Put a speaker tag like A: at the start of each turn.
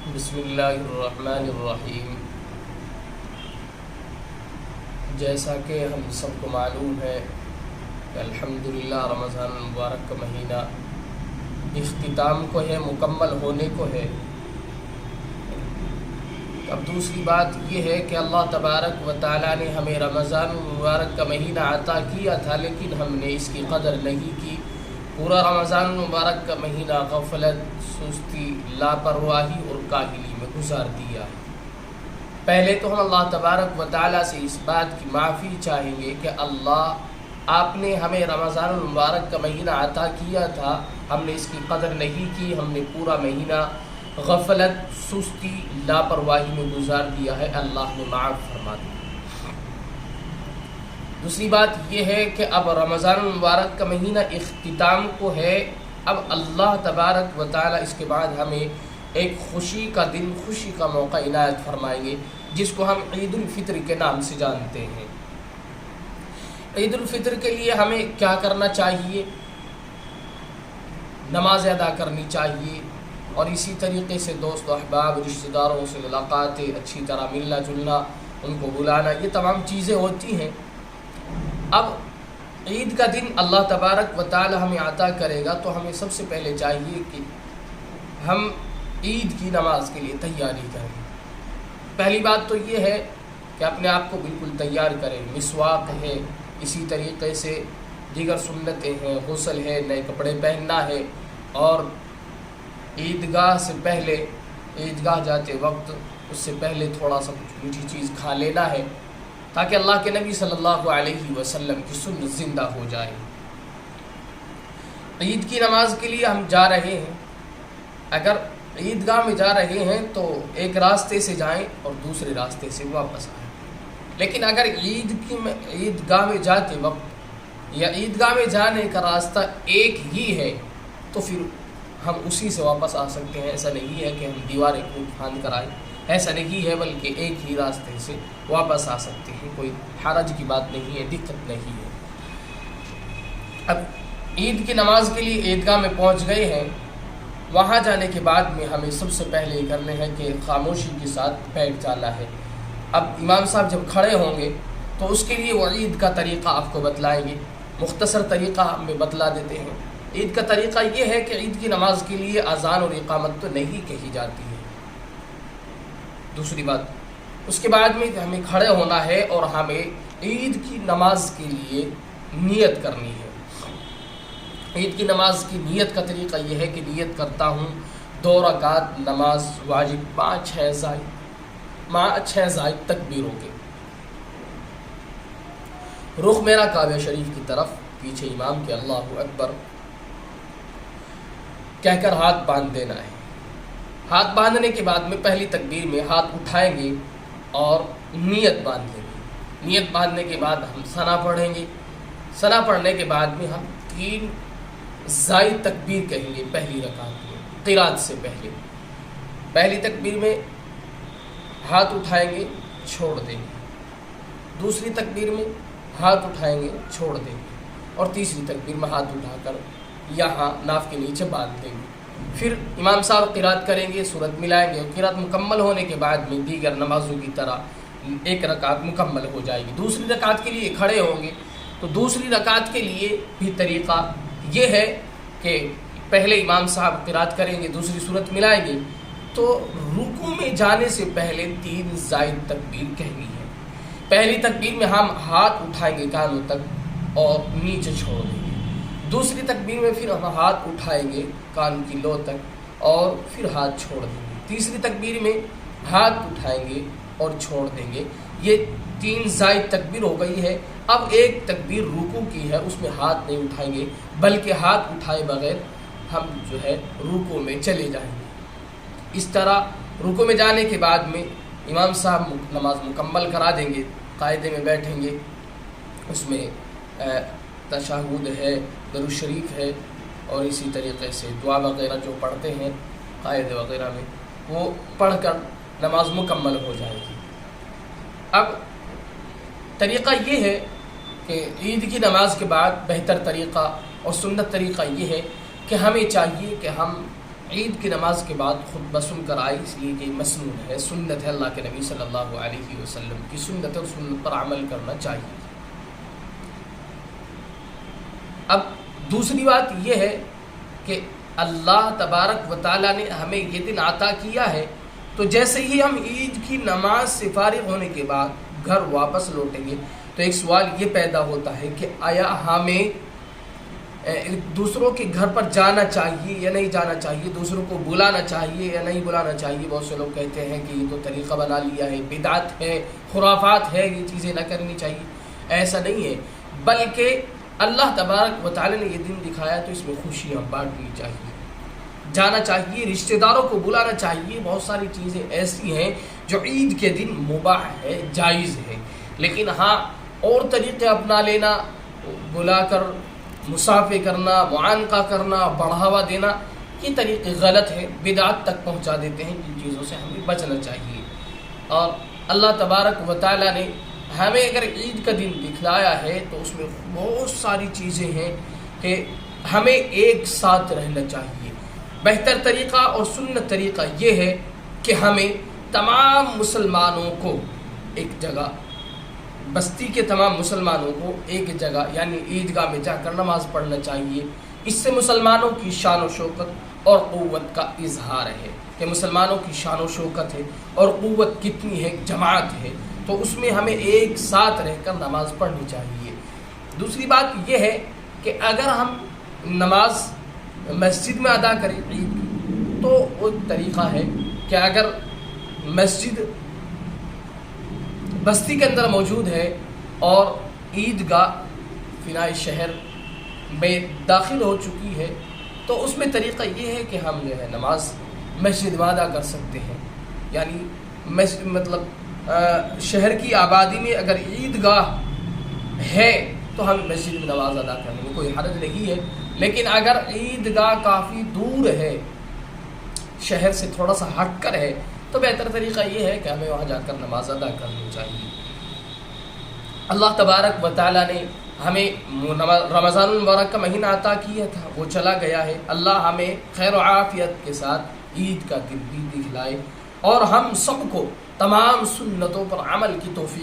A: بسم اللہ الرحمن الرحیم۔ جیسا کہ ہم سب کو معلوم ہے کہ الحمدللہ رمضان المبارک کا مہینہ اختتام کو ہے، مکمل ہونے کو ہے۔ اب دوسری بات یہ ہے کہ اللہ تبارک و تعالیٰ نے ہمیں رمضان المبارک کا مہینہ عطا کیا تھا، لیکن ہم نے اس کی قدر نہیں کی۔ پورا رمضان المبارک کا مہینہ غفلت، سستی، لاپرواہی اور کاہلی میں گزار دیا۔ پہلے تو ہم اللہ تبارک و تعالیٰ سے اس بات کی معافی چاہیں گے کہ اللہ آپ نے ہمیں رمضان المبارک کا مہینہ عطا کیا تھا، ہم نے اس کی قدر نہیں کی، ہم نے پورا مہینہ غفلت، سستی، لاپرواہی میں گزار دیا ہے، اللہ نے معاف فرما دیا۔ دوسری بات یہ ہے کہ اب رمضان المبارک کا مہینہ اختتام کو ہے۔ اب اللہ تبارک و تعالیٰ اس کے بعد ہمیں ایک خوشی کا دن، خوشی کا موقع عنایت فرمائیں گے، جس کو ہم عید الفطر کے نام سے جانتے ہیں۔ عید الفطر کے لیے ہمیں کیا کرنا چاہیے؟ نماز ادا کرنی چاہیے، اور اسی طریقے سے دوست و احباب، رشتہ داروں سے ملاقاتیں، اچھی طرح ملنا جلنا، ان کو بلانا، یہ تمام چیزیں ہوتی ہیں۔ اب عید کا دن اللہ تبارک و تعالی ہمیں عطا کرے گا، تو ہمیں سب سے پہلے چاہیے کہ ہم عید کی نماز کے لیے تیاری کریں۔ پہلی بات تو یہ ہے کہ اپنے آپ کو بالکل تیار کریں۔ مسواک ہے، اسی طریقے سے دیگر سنتیں ہیں، غسل ہے، نئے کپڑے پہننا ہے، اور عیدگاہ سے پہلے، عیدگاہ جاتے وقت اس سے پہلے تھوڑا سا کچھ میٹھی چیز کھا لینا ہے، تاکہ اللہ کے نبی صلی اللہ علیہ وسلم کی سنت زندہ ہو جائے۔ عید کی نماز کے لیے ہم جا رہے ہیں، اگر عیدگاہ میں جا رہے ہیں تو ایک راستے سے جائیں اور دوسرے راستے سے واپس آئیں۔ لیکن اگر عیدگاہ میں جاتے وقت یا عیدگاہ میں جانے کا راستہ ایک ہی ہے تو پھر ہم اسی سے واپس آ سکتے ہیں۔ ایسا نہیں ہے کہ ہم دیواریں کوٹ پھاند کر آئیں، ایسا نہیں ہے، بلکہ ایک ہی راستے سے واپس آ سکتے ہیں، کوئی حرج کی بات نہیں ہے، دقت نہیں ہے۔ اب عید کی نماز کے لیے عیدگاہ میں پہنچ گئے ہیں، وہاں جانے کے بعد میں ہمیں سب سے پہلے یہ کرنے ہیں کہ خاموشی کے ساتھ بیٹھ جانا ہے۔ اب امام صاحب جب کھڑے ہوں گے تو اس کے لیے وہ عید کا طریقہ آپ کو بتلائیں گے، مختصر طریقہ ہمیں بتلا دیتے ہیں۔ عید کا طریقہ یہ ہے کہ عید کی نماز کے لیے اذان اور اقامت تو نہیں کہی جاتی ہے۔ دوسری بات، اس کے بعد میں ہمیں کھڑے ہونا ہے اور ہمیں عید کی نماز کے لیے نیت کرنی ہے۔ عید کی نماز کی نیت کا طریقہ یہ ہے کہ نیت کرتا ہوں 2 رکعت نماز واجب 5-6 زائد تکبیروں کے، رخ میرا کعبہ شریف کی طرف، پیچھے امام کے اللہ اکبر کہہ کر ہاتھ باندھ دینا ہے۔ ہاتھ باندھنے کے بعد میں پہلی تکبیر میں ہاتھ اٹھائیں گے اور نیت باندھیں گے۔ نیت باندھنے کے بعد ہم ثنا پڑھیں گے۔ ثنا پڑھنے کے بعد میں ہم 3 زائد تکبیر کہیں گے پہلی رکعت میں، قرات سے پہلے۔ پہلی تکبیر میں ہاتھ اٹھائیں گے، چھوڑ دیں گے۔ دوسری تکبیر میں ہاتھ اٹھائیں گے، چھوڑ دیں گے، اور تیسری تکبیر میں ہاتھ اٹھا کر یہاں ناف کے نیچے باندھ دیں گے۔ پھر امام صاحب قرات کریں گے، سورت ملائیں گے، اور قرات مکمل ہونے کے بعد میں دیگر نمازوں کی طرح 1 رکعت مکمل ہو جائے گی۔ دوسری رکعت کے لیے کھڑے ہوں گے تو دوسری رکعت کے لیے بھی طریقہ یہ ہے کہ پہلے امام صاحب قرات کریں گے، دوسری سورت ملائیں گے، تو رکوع میں جانے سے پہلے 3 زائد تکبیر کہنی ہے۔ پہلی تکبیر میں ہم ہاتھ اٹھائیں گے کانوں تک اور نیچے چھوڑ دیں گے۔ دوسری تکبیر میں پھر ہم ہاتھ اٹھائیں گے کان کی لو تک اور پھر ہاتھ چھوڑ دیں گے۔ تیسری تکبیر میں ہاتھ اٹھائیں گے اور چھوڑ دیں گے۔ یہ 3 زائد تکبیر ہو گئی ہے۔ اب ایک تکبیر رکوع کی ہے، اس میں ہاتھ نہیں اٹھائیں گے، بلکہ ہاتھ اٹھائے بغیر ہم رکوع میں چلے جائیں گے۔ اس طرح رکوع میں جانے کے بعد میں امام صاحب نماز مکمل کرا دیں گے، قاعدے میں بیٹھیں گے، اس میں تشہد ہے، درود شریف ہے، اور اسی طریقے سے دعا وغیرہ جو پڑھتے ہیں قاعدے وغیرہ میں، وہ پڑھ کر نماز مکمل ہو جائے گی۔ اب طریقہ یہ ہے کہ عید کی نماز کے بعد بہتر طریقہ اور سنت طریقہ یہ ہے کہ ہمیں چاہیے کہ ہم عید کی نماز کے بعد خطبہ سن کر آئے، اس لیے کہ مسنون ہے، سنت ہے، اللہ کے نبی صلی اللہ علیہ وسلم کی سنت اور سنت پر عمل کرنا چاہیے۔ اب دوسری بات یہ ہے کہ اللہ تبارک و تعالیٰ نے ہمیں یہ دن عطا کیا ہے، تو جیسے ہی ہم عید کی نماز سے فارغ ہونے کے بعد گھر واپس لوٹیں گے تو ایک سوال یہ پیدا ہوتا ہے کہ آیا ہمیں دوسروں کے گھر پر جانا چاہیے یا نہیں جانا چاہیے، دوسروں کو بلانا چاہیے یا نہیں بلانا چاہیے۔ بہت سے لوگ کہتے ہیں کہ یہ تو طریقہ بنا لیا ہے، بدعت ہے، خرافات ہے، یہ چیزیں نہ کرنی چاہیے۔ ایسا نہیں ہے، بلکہ اللہ تبارک و تعالی نے یہ دن دکھایا تو اس میں خوشیاں بانٹنی چاہیے، جانا چاہیے، رشتہ داروں کو بلانا چاہیے۔ بہت ساری چیزیں ایسی ہیں جو عید کے دن مباح ہے، جائز ہے، لیکن ہاں اور طریقے اپنا لینا، بلا کر مسافے کرنا، معانقہ کرنا، بڑھاوا دینا، یہ طریقے غلط ہے، بدعت تک پہنچا دیتے ہیں۔ جن چیزوں سے ہمیں بچنا چاہیے۔ اور اللہ تبارک و تعالی نے ہمیں اگر عید کا دن دکھلایا ہے تو اس میں بہت ساری چیزیں ہیں کہ ہمیں ایک ساتھ رہنا چاہیے۔ بہتر طریقہ اور سنت طریقہ یہ ہے کہ ہمیں تمام مسلمانوں کو ایک جگہ، بستی کے تمام مسلمانوں کو ایک جگہ یعنی عیدگاہ میں جا کر نماز پڑھنا چاہیے۔ اس سے مسلمانوں کی شان و شوکت اور قوت کا اظہار ہے کہ مسلمانوں کی شان و شوکت ہے اور قوت کتنی ہے، جماعت ہے، تو اس میں ہمیں ایک ساتھ رہ کر نماز پڑھنی چاہیے۔ دوسری بات یہ ہے کہ اگر ہم نماز مسجد میں ادا کریں عید کی تو وہ طریقہ ہے کہ اگر مسجد بستی کے اندر موجود ہے اور عیدگاہ فنائے شہر میں داخل ہو چکی ہے تو اس میں طریقہ یہ ہے کہ ہم جو ہے نماز مسجد میں ادا کر سکتے ہیں۔ یعنی مطلب شہر کی آبادی میں اگر عیدگاہ ہے تو ہم مسجد میں نماز ادا کرنے میں کوئی حرج نہیں ہے، لیکن اگر عیدگاہ کافی دور ہے، شہر سے تھوڑا سا ہٹ کر ہے، تو بہتر طریقہ یہ ہے کہ ہمیں وہاں جا کر نماز ادا کرنی چاہیے۔ اللہ تبارک و تعالیٰ نے ہمیں رمضان المبارک کا مہینہ عطا کیا تھا، وہ چلا گیا ہے۔ اللہ ہمیں خیر و عافیت کے ساتھ عید کا دن بھی دکھلائے اور ہم سب کو تمام سنتوں پر عمل کی توفیق